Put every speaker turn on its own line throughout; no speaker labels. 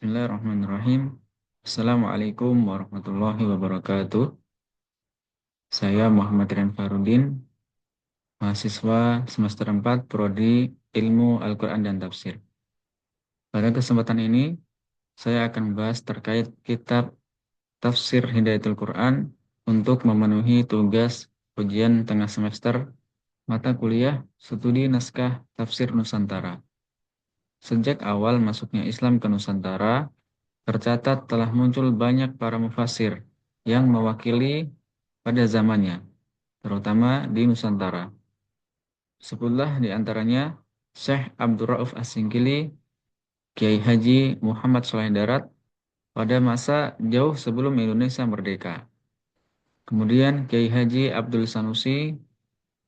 Bismillahirrahmanirrahim. Assalamualaikum warahmatullahi wabarakatuh. Saya Muhammad Rian Farudin, mahasiswa semester 4 Prodi Ilmu Al-Quran dan Tafsir. Pada kesempatan ini, saya akan membahas terkait kitab Tafsir Hidayatul Quran untuk memenuhi tugas ujian tengah semester mata kuliah studi naskah Tafsir Nusantara. Sejak awal masuknya Islam ke Nusantara, tercatat telah muncul banyak para mufasir yang mewakili pada zamannya, terutama di Nusantara. Sebutlah di antaranya Syekh Abdul Rauf As-Singkili, Kiai Haji Muhammad Saleh Darat pada masa jauh sebelum Indonesia merdeka. Kemudian Kiai Haji Abdul Sanusi,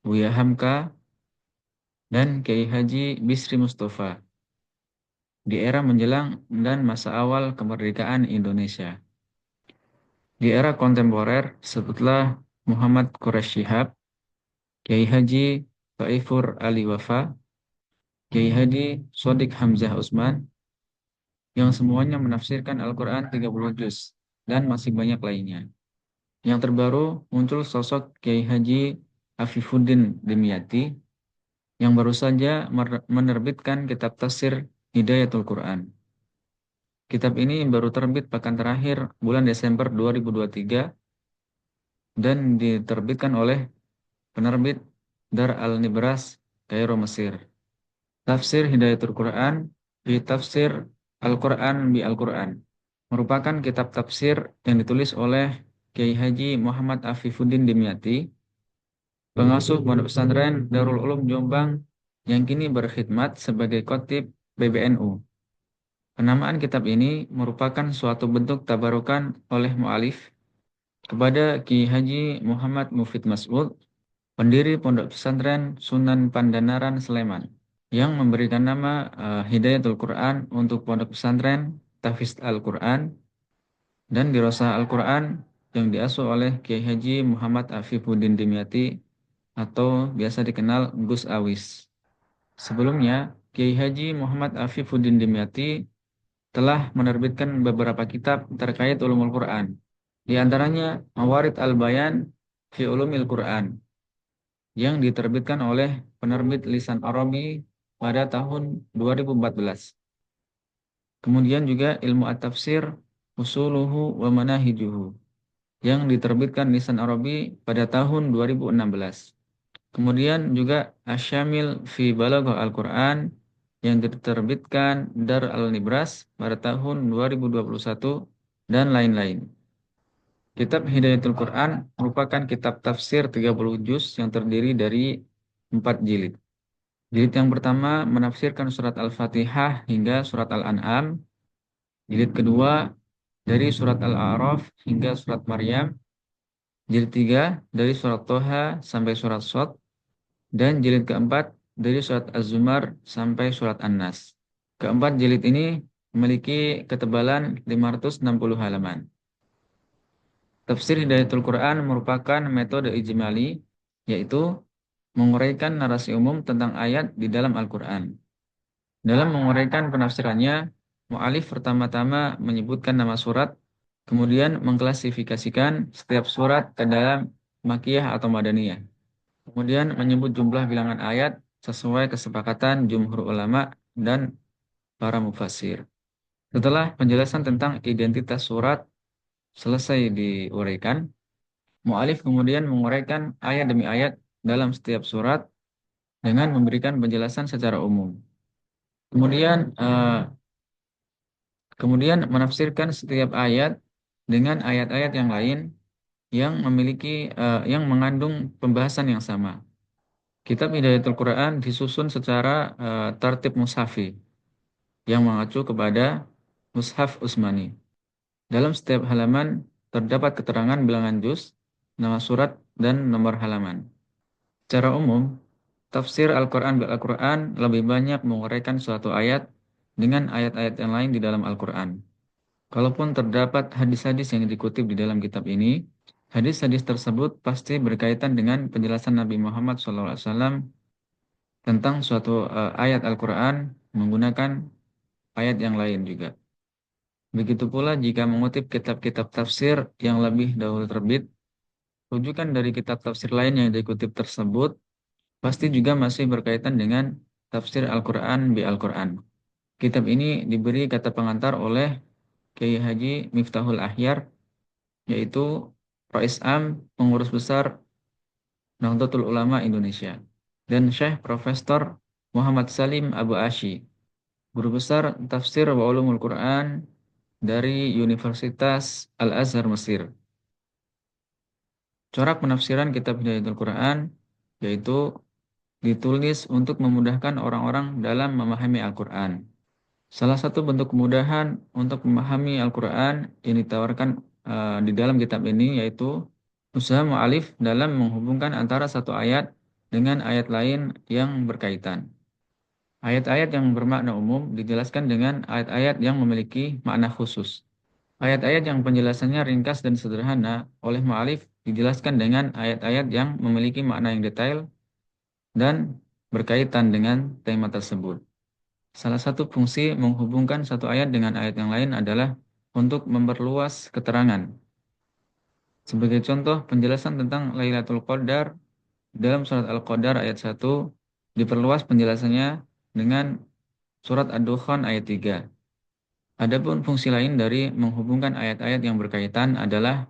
Buya Hamka, dan Kiai Haji Bisri Mustafa di era menjelang dan masa awal kemerdekaan Indonesia. Di era kontemporer, sebutlah Muhammad Quraish Shihab, Kiai Haji Taifur Ali Wafa, Kiai Haji Sodik Hamzah Utsman, yang semuanya menafsirkan Al-Quran 30 juz, dan masih banyak lainnya. Yang terbaru muncul sosok Kiai Haji Afifuddin Dimyati, yang baru saja menerbitkan kitab tafsir Hidayatul Quran. Kitab ini baru terbit pekan terakhir bulan Desember 2023 dan diterbitkan oleh penerbit Dar Al-Nibras, Kairo, Mesir. Tafsir Hidayatul Quran di Tafsir Al-Quran bi Al-Quran merupakan kitab tafsir yang ditulis oleh Kiai Haji Muhammad Afifuddin Dimyati, pengasuh Pondok Pesantren Darul Ulum Jombang yang kini berkhidmat sebagai khatib PBNU. Penamaan kitab ini merupakan suatu bentuk tabarukan oleh mu'alif kepada Kiai Haji Muhammad Mufid Mas'ud, pendiri Pondok Pesantren Sunan Pandanaran Sleman, yang memberikan nama Hidayatul Quran untuk Pondok Pesantren Tahfiz Al-Quran dan Dirasah Al-Quran yang diasuh oleh Kiai Haji Muhammad Afifuddin Dimyati atau biasa dikenal Gus Awis. Sebelumnya, Kiai Haji Muhammad Afifuddin Dimyati telah menerbitkan beberapa kitab terkait ulumul Quran. Di antaranya Mawarid Al-Bayan fi Ulumil Quran yang diterbitkan oleh penerbit Lisan Arabi pada tahun 2014. Kemudian juga Ilmu At-Tafsir Usuluhu wa Manahijuhu yang diterbitkan Lisan Arabi pada tahun 2016. Kemudian juga Asyamil fi Balaghah Al-Quran yang diterbitkan Dar Al-Nibras pada tahun 2021 dan lain-lain. Kitab Hidayatul Quran merupakan kitab tafsir 30 juz yang terdiri dari 4 jilid. Jilid yang pertama menafsirkan surat Al-Fatihah hingga surat Al-An'am. Jilid kedua dari surat Al-A'raf hingga surat Maryam. Jilid 3 dari surat Toha sampai surat Shad. Dan jilid keempat dari surat Az-Zumar sampai surat An-Nas. Keempat jilid ini memiliki ketebalan 560 halaman. Tafsir Hidayatul Quran merupakan metode ijmali, yaitu menguraikan narasi umum tentang ayat di dalam Al-Quran. Dalam menguraikan penafsirannya, mu'alif pertama-tama menyebutkan nama surat, kemudian mengklasifikasikan setiap surat ke dalam Makkiyah atau Madaniyah. Kemudian menyebut jumlah bilangan ayat sesuai kesepakatan jumhur ulama dan para mufassir. Setelah penjelasan tentang identitas surat selesai diuraikan, mu'alif kemudian menguraikan ayat demi ayat dalam setiap surat dengan memberikan penjelasan secara umum. Kemudian menafsirkan setiap ayat dengan ayat-ayat yang lain yang yang mengandung pembahasan yang sama. Kitab Hidayatul Quran disusun secara tertib mushafi yang mengacu kepada Mushaf Utsmani. Dalam setiap halaman terdapat keterangan bilangan juz, nama surat, dan nomor halaman. Secara umum, tafsir Al-Quran Al-Quran lebih banyak menguraikan suatu ayat dengan ayat-ayat yang lain di dalam Al-Quran. Kalaupun terdapat hadis-hadis yang dikutip di dalam kitab ini, hadis-hadis tersebut pasti berkaitan dengan penjelasan Nabi Muhammad SAW tentang suatu ayat Al-Quran menggunakan ayat yang lain juga. Begitu pula jika mengutip kitab-kitab tafsir yang lebih dahulu terbit, rujukan dari kitab tafsir lain yang dikutip tersebut pasti juga masih berkaitan dengan tafsir Al-Quran bi Al-Quran. Kitab ini diberi kata pengantar oleh Kiai Haji Miftahul Ahyar, yaitu Rais Am, Pengurus Besar Nahdlatul Ulama Indonesia, dan Syekh Profesor Muhammad Salim Abu Asy, Guru Besar Tafsir wa Ulumul Quran dari Universitas Al-Azhar Mesir. Corak penafsiran kitab Hidayatul Quran yaitu ditulis untuk memudahkan orang-orang dalam memahami Al-Quran. Salah satu bentuk kemudahan untuk memahami Al-Quran yang ditawarkan di dalam kitab ini yaitu usaha mu'alif dalam menghubungkan antara satu ayat dengan ayat lain yang berkaitan. Ayat-ayat yang bermakna umum dijelaskan dengan ayat-ayat yang memiliki makna khusus. Ayat-ayat yang penjelasannya ringkas dan sederhana oleh mu'alif dijelaskan dengan ayat-ayat yang memiliki makna yang detail dan berkaitan dengan tema tersebut. Salah satu fungsi menghubungkan satu ayat dengan ayat yang lain adalah untuk memperluas keterangan. Sebagai contoh, penjelasan tentang Lailatul Qadar dalam surat Al-Qadar ayat 1 diperluas penjelasannya dengan surat Ad-Dukhan ayat 3. Adapun fungsi lain dari menghubungkan ayat-ayat yang berkaitan adalah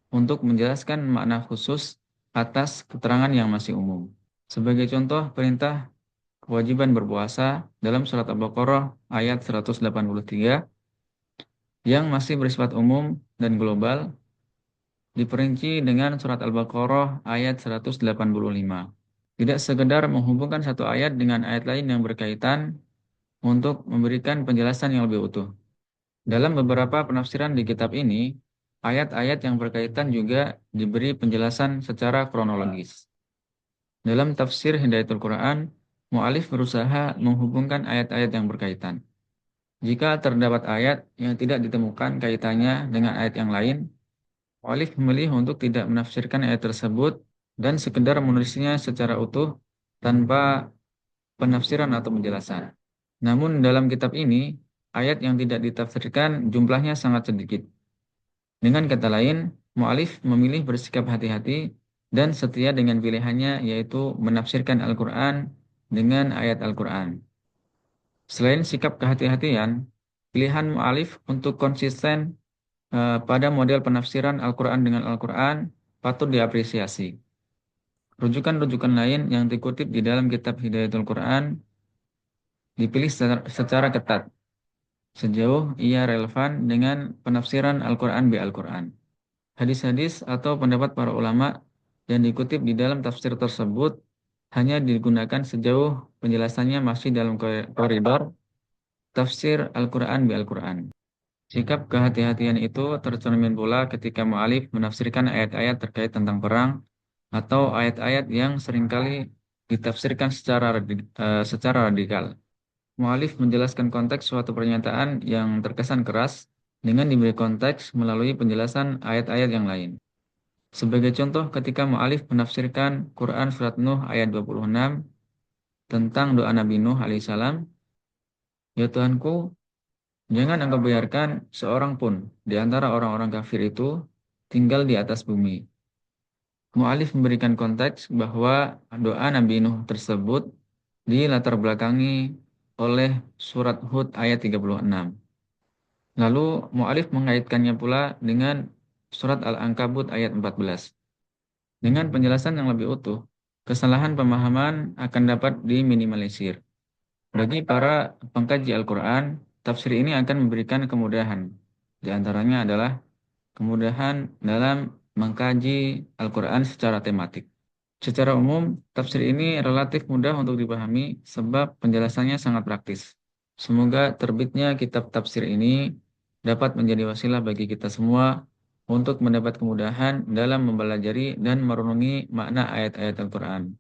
untuk menjelaskan makna khusus atas keterangan yang masih umum. Sebagai contoh, perintah kewajiban berpuasa dalam surat Al-Baqarah ayat 183 yang masih bersifat umum dan global diperinci dengan surat Al-Baqarah ayat 185. Tidak sekedar menghubungkan satu ayat dengan ayat lain yang berkaitan untuk memberikan penjelasan yang lebih utuh. Dalam beberapa penafsiran di kitab ini, ayat-ayat yang berkaitan juga diberi penjelasan secara kronologis. Dalam tafsir Hidayatul Quran, mu'alif berusaha menghubungkan ayat-ayat yang berkaitan. Jika terdapat ayat yang tidak ditemukan kaitannya dengan ayat yang lain, mu'alif memilih untuk tidak menafsirkan ayat tersebut dan sekedar menulisnya secara utuh tanpa penafsiran atau penjelasan. Namun dalam kitab ini, ayat yang tidak ditafsirkan jumlahnya sangat sedikit. Dengan kata lain, mu'alif memilih bersikap hati-hati dan setia dengan pilihannya yaitu menafsirkan Al-Quran dengan ayat Al-Quran. Selain sikap kehati-hatian, pilihan mu'alif untuk konsisten pada model penafsiran Al-Quran dengan Al-Quran patut diapresiasi. Rujukan-rujukan lain yang dikutip di dalam kitab Hidayatul Quran dipilih secara ketat, sejauh ia relevan dengan penafsiran Al-Quran bi Al-Quran. Hadis-hadis atau pendapat para ulama yang dikutip di dalam tafsir tersebut hanya digunakan sejauh penjelasannya masih dalam koridor tafsir Al-Quran bi Al-Quran. Sikap kehati-hatian itu tercermin pula ketika mu'alif menafsirkan ayat-ayat terkait tentang perang atau ayat-ayat yang seringkali ditafsirkan secara radikal. Mu'alif menjelaskan konteks suatu pernyataan yang terkesan keras dengan diberi konteks melalui penjelasan ayat-ayat yang lain. Sebagai contoh, ketika mu'alif menafsirkan Quran Surat Nuh ayat 26 tentang doa Nabi Nuh alaihissalam, "Ya Tuhanku, jangan Engkau biarkan seorang pun di antara orang-orang kafir itu tinggal di atas bumi." Mu'alif memberikan konteks bahwa doa Nabi Nuh tersebut dilatar belakangi oleh surat Hud ayat 36. Lalu mu'alif mengaitkannya pula dengan surat Al-Ankabut ayat 14. Dengan penjelasan yang lebih utuh, kesalahan pemahaman akan dapat diminimalisir. Bagi para pengkaji Al-Quran, tafsir ini akan memberikan kemudahan. Di antaranya adalah kemudahan dalam mengkaji Al-Quran secara tematik. Secara umum, tafsir ini relatif mudah untuk dipahami sebab penjelasannya sangat praktis. Semoga terbitnya kitab tafsir ini dapat menjadi wasilah bagi kita semua untuk mendapat kemudahan dalam mempelajari dan merenungi makna ayat-ayat Al-Quran.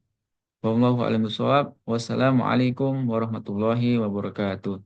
Wallahu a'lam bishawab. Wassalamualaikum warahmatullahi wabarakatuh.